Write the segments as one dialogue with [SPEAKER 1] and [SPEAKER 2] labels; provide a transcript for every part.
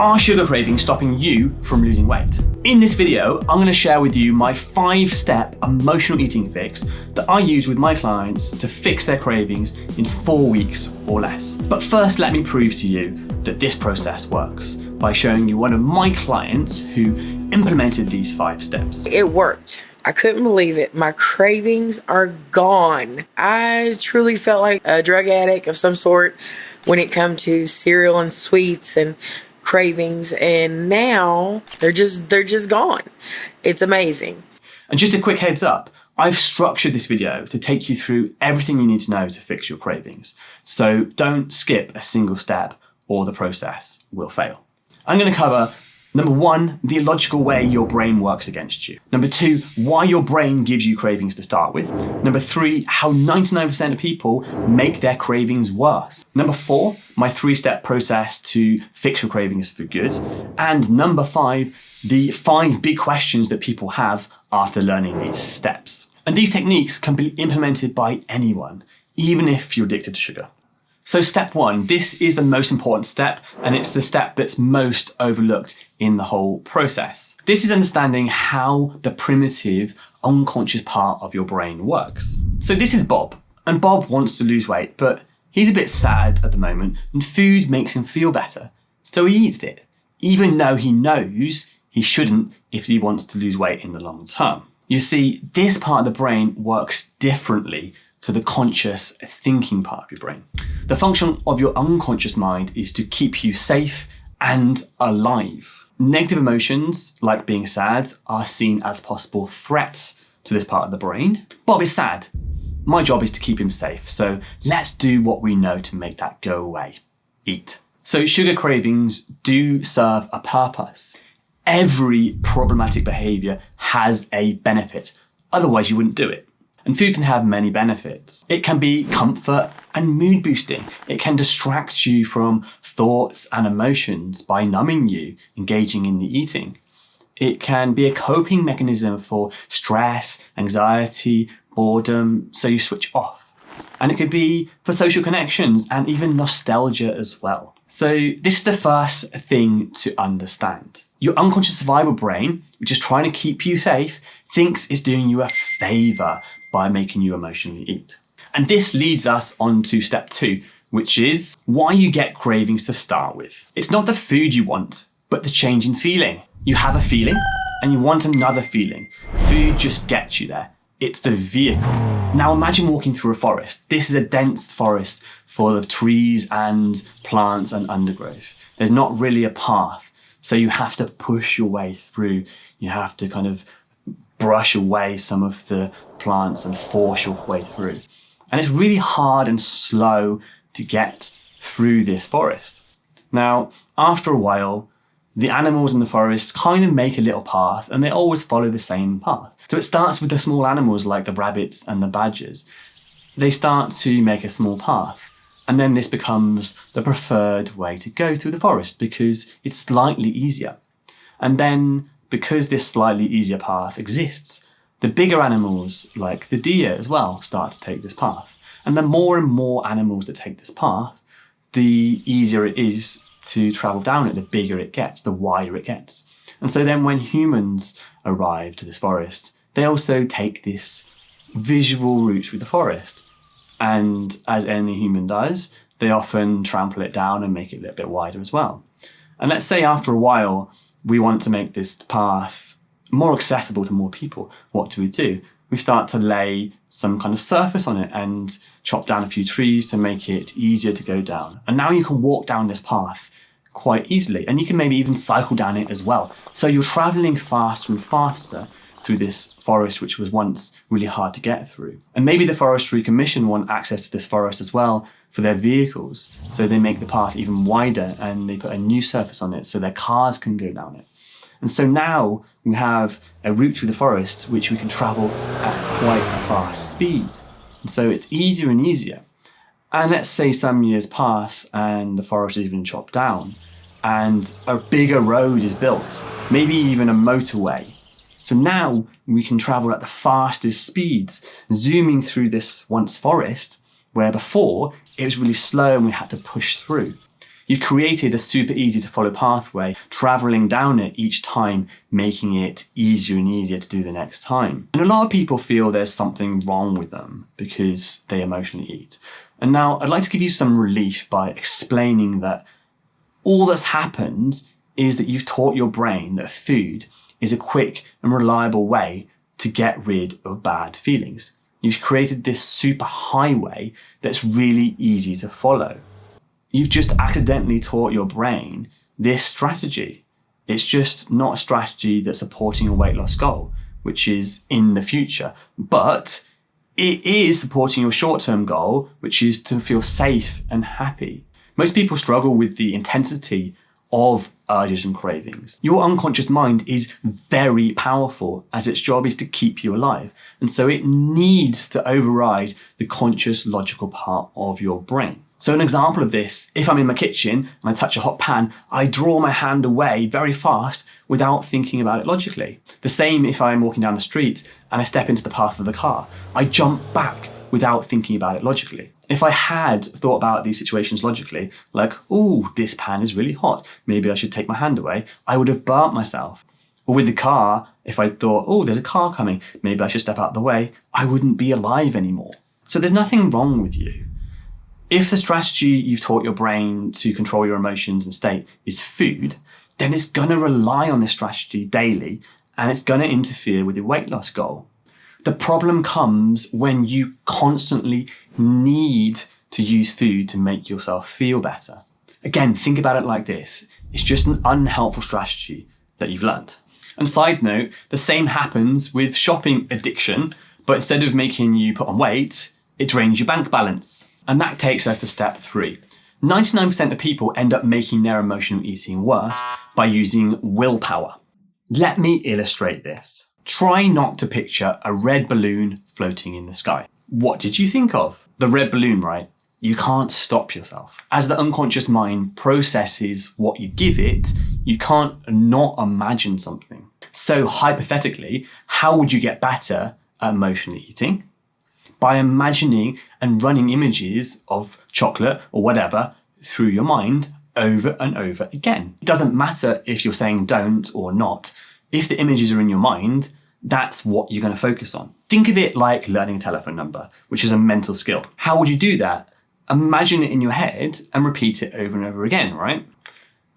[SPEAKER 1] Are sugar cravings stopping you from losing weight? In this video, I'm going to share with you my 5-step emotional eating fix that I use with my clients to fix their cravings in 4 weeks or less. But first, let me prove to you that this process works by showing you one of my clients who implemented these 5 steps.
[SPEAKER 2] It worked. I couldn't believe it. My cravings are gone. I truly felt like a drug addict of some sort when it comes to cereal and sweets and cravings, and now they're just gone. It's amazing.
[SPEAKER 1] And just a quick heads up, I've structured this video to take you through everything you need to know to fix your cravings. So don't skip a single step or the process will fail. I'm going to cover number 1, the illogical way your brain works against you. Number 2, why your brain gives you cravings to start with. Number 3, how 99% of people make their cravings worse. Number 4, my 3-step process to fix your cravings for good. And number 5, the 5 big questions that people have after learning these steps. And these techniques can be implemented by anyone, even if you're addicted to sugar. So step 1, this is the most important step, and it's the step that's most overlooked in the whole process. This is understanding how the primitive, unconscious part of your brain works. So this is Bob, and Bob wants to lose weight, but he's a bit sad at the moment, and food makes him feel better. So he eats it, even though he knows he shouldn't if he wants to lose weight in the long term. You see, this part of the brain works differently to the conscious thinking part of your brain. The function of your unconscious mind is to keep you safe and alive. Negative emotions, like being sad, are seen as possible threats to this part of the brain. Bob is sad. My job is to keep him safe, so let's do what we know to make that go away. Eat. So sugar cravings do serve a purpose. Every problematic behavior has a benefit, otherwise you wouldn't do it. And food can have many benefits. It can be comfort and mood boosting. It can distract you from thoughts and emotions by numbing you, engaging in the eating. It can be a coping mechanism for stress, anxiety, boredom, so you switch off. And it could be for social connections and even nostalgia as well. So this is the first thing to understand. Your unconscious survival brain, which is trying to keep you safe, thinks it's doing you a favor by making you emotionally eat. And this leads us on to step 2, which is why you get cravings to start with. It's not the food you want, but the change in feeling. You have a feeling and you want another feeling. Food just gets you there. It's the vehicle. Now imagine walking through a forest. This is a dense forest full of trees and plants and undergrowth. There's not really a path, so you have to push your way through. You have to kind of brush away some of the plants and force your way through. And it's really hard and slow to get through this forest. Now, after a while, the animals in the forest kind of make a little path and they always follow the same path. So it starts with the small animals like the rabbits and the badgers. They start to make a small path. And then this becomes the preferred way to go through the forest because it's slightly easier. And then because this slightly easier path exists, the bigger animals, like the deer as well, start to take this path. And the more and more animals that take this path, the easier it is to travel down it, the bigger it gets, the wider it gets. And so then when humans arrive to this forest, they also take this visual route through the forest. And as any human does, they often trample it down and make it a little bit wider as well. And let's say after a while, we want to make this path more accessible to more people. What do? We start to lay some kind of surface on it and chop down a few trees to make it easier to go down. And now you can walk down this path quite easily. And you can maybe even cycle down it as well. So you're traveling faster and faster through this forest, which was once really hard to get through. And maybe the Forestry Commission want access to this forest as well for their vehicles. So they make the path even wider and they put a new surface on it so their cars can go down it. And so now we have a route through the forest which we can travel at quite a fast speed. And so it's easier and easier. And let's say some years pass and the forest is even chopped down and a bigger road is built, maybe even a motorway. So now we can travel at the fastest speeds, zooming through this once forest, where before it was really slow and we had to push through. You've created a super easy to follow pathway, traveling down it each time, making it easier and easier to do the next time. And a lot of people feel there's something wrong with them because they emotionally eat. And now I'd like to give you some relief by explaining that all that's happened is that you've taught your brain that food is a quick and reliable way to get rid of bad feelings. You've created this super highway that's really easy to follow. You've just accidentally taught your brain this strategy. It's just not a strategy that's supporting a weight loss goal, which is in the future, but it is supporting your short-term goal, which is to feel safe and happy. Most people struggle with the intensity of urges and cravings. Your unconscious mind is very powerful, as its job is to keep you alive. And so it needs to override the conscious logical part of your brain. So an example of this, if I'm in my kitchen and I touch a hot pan, I draw my hand away very fast without thinking about it logically. The same if I'm walking down the street and I step into the path of the car. I jump back without thinking about it logically. If I had thought about these situations logically, like, oh, this pan is really hot, maybe I should take my hand away, I would have burnt myself. Or with the car, if I thought, oh, there's a car coming, maybe I should step out of the way, I wouldn't be alive anymore. So there's nothing wrong with you. If the strategy you've taught your brain to control your emotions and state is food, then it's going to rely on this strategy daily and it's going to interfere with your weight loss goal. The problem comes when you constantly need to use food to make yourself feel better. Again, think about it like this. It's just an unhelpful strategy that you've learned. And side note, the same happens with shopping addiction, but instead of making you put on weight, it drains your bank balance. And that takes us to step 3. 99% of people end up making their emotional eating worse by using willpower. Let me illustrate this. Try not to picture a red balloon floating in the sky. What did you think of? The red balloon, right? You can't stop yourself. As the unconscious mind processes what you give it, you can't not imagine something. So hypothetically, how would you get better at emotionally eating? By imagining and running images of chocolate or whatever through your mind over and over again. It doesn't matter if you're saying don't or not. If the images are in your mind, that's what you're going to focus on. Think of it like learning a telephone number, which is a mental skill. How would you do that? Imagine it in your head and repeat it over and over again, right?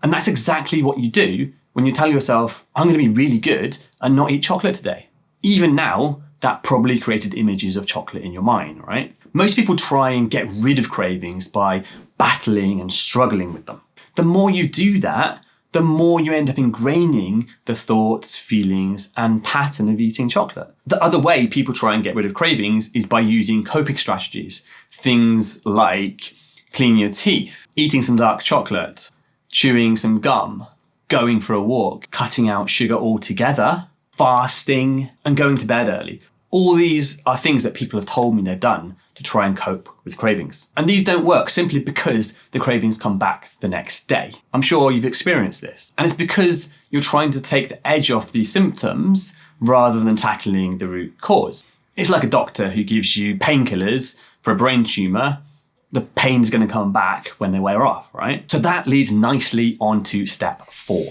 [SPEAKER 1] And that's exactly what you do when you tell yourself, I'm going to be really good and not eat chocolate today. Even now, that probably created images of chocolate in your mind, right? Most people try and get rid of cravings by battling and struggling with them. The more you do that, the more you end up ingraining the thoughts, feelings, and pattern of eating chocolate. The other way people try and get rid of cravings is by using coping strategies. Things like cleaning your teeth, eating some dark chocolate, chewing some gum, going for a walk, cutting out sugar altogether, fasting, and going to bed early. All these are things that people have told me they've done to try and cope with cravings. And these don't work simply because the cravings come back the next day. I'm sure you've experienced this. And it's because you're trying to take the edge off these symptoms rather than tackling the root cause. It's like a doctor who gives you painkillers for a brain tumor. The pain's going to come back when they wear off, right? So that leads nicely on to step 4.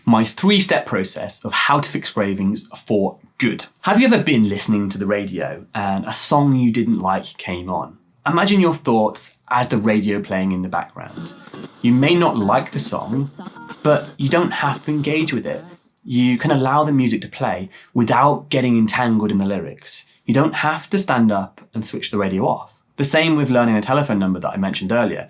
[SPEAKER 1] My 3-step process of how to fix cravings for good. Have you ever been listening to the radio and a song you didn't like came on? Imagine your thoughts as the radio playing in the background. You may not like the song, but you don't have to engage with it. You can allow the music to play without getting entangled in the lyrics. You don't have to stand up and switch the radio off. The same with learning a telephone number that I mentioned earlier.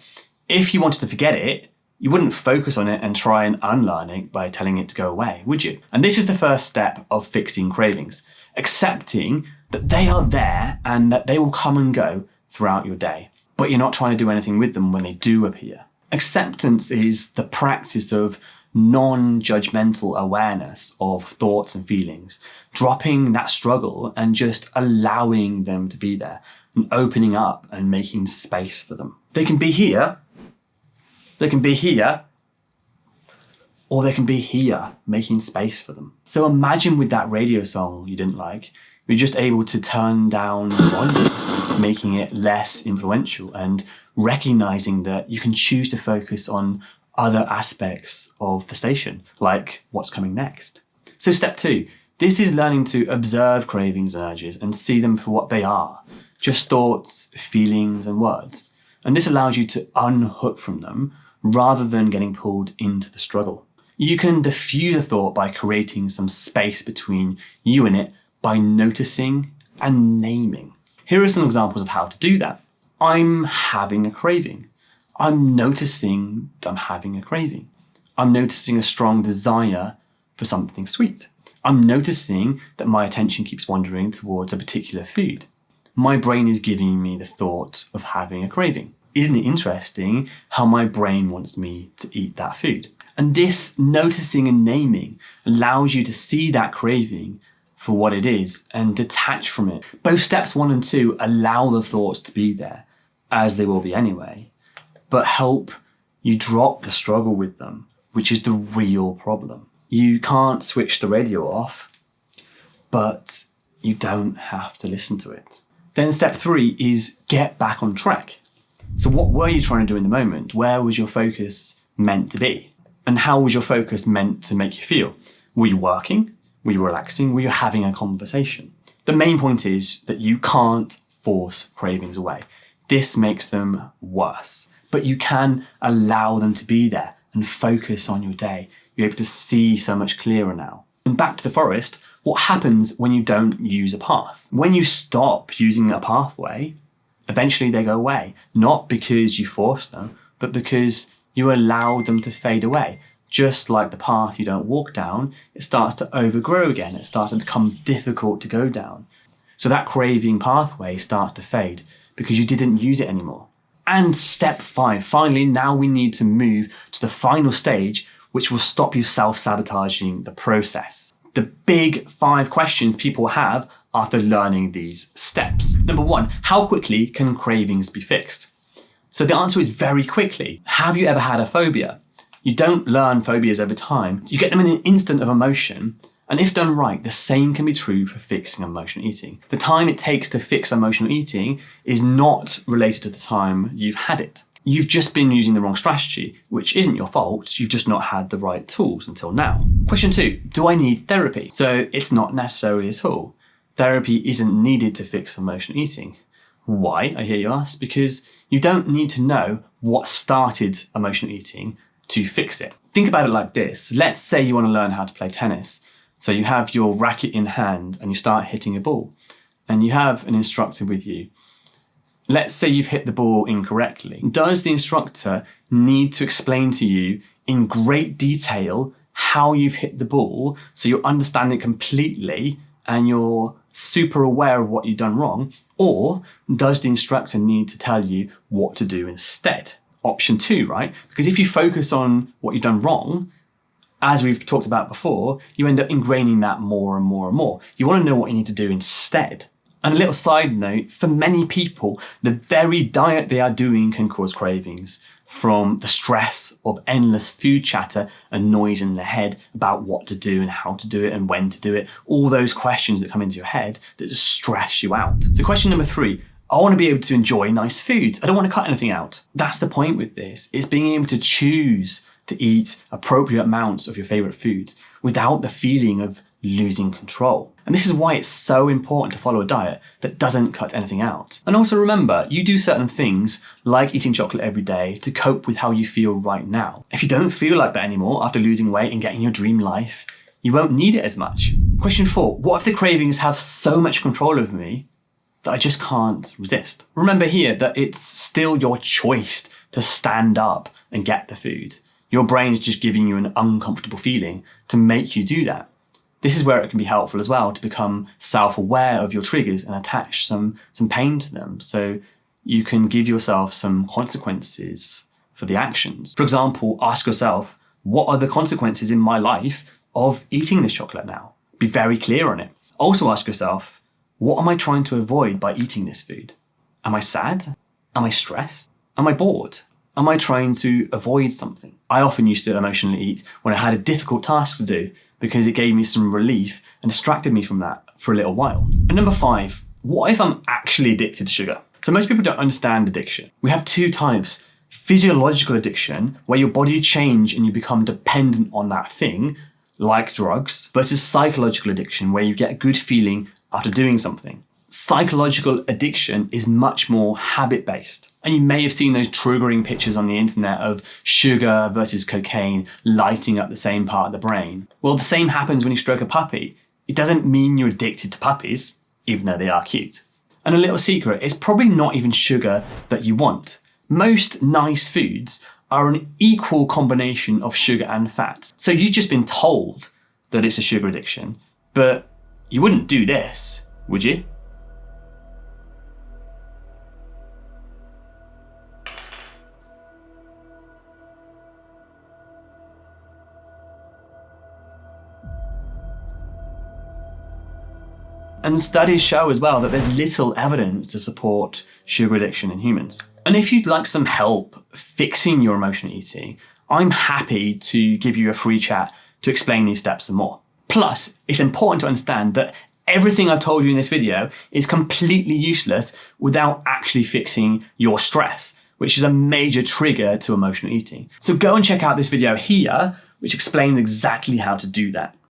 [SPEAKER 1] If you wanted to forget it, you wouldn't focus on it and try and unlearn it by telling it to go away, would you? And this is the first step of fixing cravings, accepting that they are there and that they will come and go throughout your day, but you're not trying to do anything with them when they do appear. Acceptance is the practice of non-judgmental awareness of thoughts and feelings, dropping that struggle and just allowing them to be there and opening up and making space for them. They can be here, they can be here, or they can be here, making space for them. So imagine with that radio song you didn't like, you're just able to turn down the volume, making it less influential and recognizing that you can choose to focus on other aspects of the station, like what's coming next. So step 2, this is learning to observe cravings and urges and see them for what they are, just thoughts, feelings, and words. And this allows you to unhook from them rather than getting pulled into the struggle. You can diffuse a thought by creating some space between you and it by noticing and naming. Here are some examples of how to do that. I'm having a craving. I'm noticing that I'm having a craving. I'm noticing a strong desire for something sweet. I'm noticing that my attention keeps wandering towards a particular food. My brain is giving me the thought of having a craving. Isn't it interesting how my brain wants me to eat that food? And this noticing and naming allows you to see that craving for what it is and detach from it. Both steps 1 and 2 allow the thoughts to be there, as they will be anyway, but help you drop the struggle with them, which is the real problem. You can't switch the radio off, but you don't have to listen to it. Then step 3 is get back on track. So what were you trying to do in the moment? Where was your focus meant to be? And how was your focus meant to make you feel? Were you working? Were you relaxing? Were you having a conversation? The main point is that you can't force cravings away. This makes them worse. But you can allow them to be there and focus on your day. You're able to see so much clearer now. And back to the forest, what happens when you don't use a path? When you stop using a pathway, eventually they go away. Not because you forced them, but because you allow them to fade away. Just like the path you don't walk down, it starts to overgrow again. It starts to become difficult to go down. So that craving pathway starts to fade because you didn't use it anymore. And step 5, finally, now we need to move to the final stage, which will stop you self-sabotaging the process. The big 5 questions people have after learning these steps. Number 1, how quickly can cravings be fixed? So the answer is very quickly. Have you ever had a phobia? You don't learn phobias over time. You get them in an instant of emotion. And if done right, the same can be true for fixing emotional eating. The time it takes to fix emotional eating is not related to the time you've had it. You've just been using the wrong strategy, which isn't your fault. You've just not had the right tools until now. Question 2, do I need therapy? So it's not necessary at all. Therapy isn't needed to fix emotional eating. Why, I hear you ask? Because you don't need to know what started emotional eating to fix it. Think about it like this. Let's say you want to learn how to play tennis. So you have your racket in hand and you start hitting a ball and you have an instructor with you. Let's say you've hit the ball incorrectly. Does the instructor need to explain to you in great detail how you've hit the ball so you understand it completely and you're super aware of what you've done wrong? Or does the instructor need to tell you what to do instead? Option 2, right? Because if you focus on what you've done wrong, as we've talked about before, you end up ingraining that more and more and more. You want to know what you need to do instead. And a little side note, for many people, the very diet they are doing can cause cravings from the stress of endless food chatter and noise in their head about what to do and how to do it and when to do it. All those questions that come into your head that just stress you out. So question number 3, I want to be able to enjoy nice foods. I don't want to cut anything out. That's the point with this, is being able to choose to eat appropriate amounts of your favorite foods without the feeling of losing control. And this is why it's so important to follow a diet that doesn't cut anything out. And also remember, you do certain things like eating chocolate every day to cope with how you feel right now. If you don't feel like that anymore after losing weight and getting your dream life, you won't need it as much. Question 4, what if the cravings have so much control over me that I just can't resist? Remember here that it's still your choice to stand up and get the food. Your brain is just giving you an uncomfortable feeling to make you do that. This is where it can be helpful as well to become self-aware of your triggers and attach some pain to them so you can give yourself some consequences for the actions. For example, ask yourself, what are the consequences in my life of eating this chocolate now? Be very clear on it. Also ask yourself, what am I trying to avoid by eating this food? Am I sad? Am I stressed? Am I bored? Am I trying to avoid something? I often used to emotionally eat when I had a difficult task to do because it gave me some relief and distracted me from that for a little while. And number 5, what if I'm actually addicted to sugar? So most people don't understand addiction. We have 2 types, physiological addiction, where your body change and you become dependent on that thing, like drugs, versus psychological addiction, where you get a good feeling after doing something. Psychological addiction is much more habit-based. And you may have seen those triggering pictures on the internet of sugar versus cocaine lighting up the same part of the brain. Well, the same happens when you stroke a puppy. It doesn't mean you're addicted to puppies, even though they are cute. And a little secret, it's probably not even sugar that you want. Most nice foods are an equal combination of sugar and fat. So you've just been told that it's a sugar addiction, but you wouldn't do this, would you? And studies show as well that there's little evidence to support sugar addiction in humans. And if you'd like some help fixing your emotional eating, I'm happy to give you a free chat to explain these steps some more. Plus, it's important to understand that everything I've told you in this video is completely useless without actually fixing your stress, which is a major trigger to emotional eating. So go and check out this video here, which explains exactly how to do that.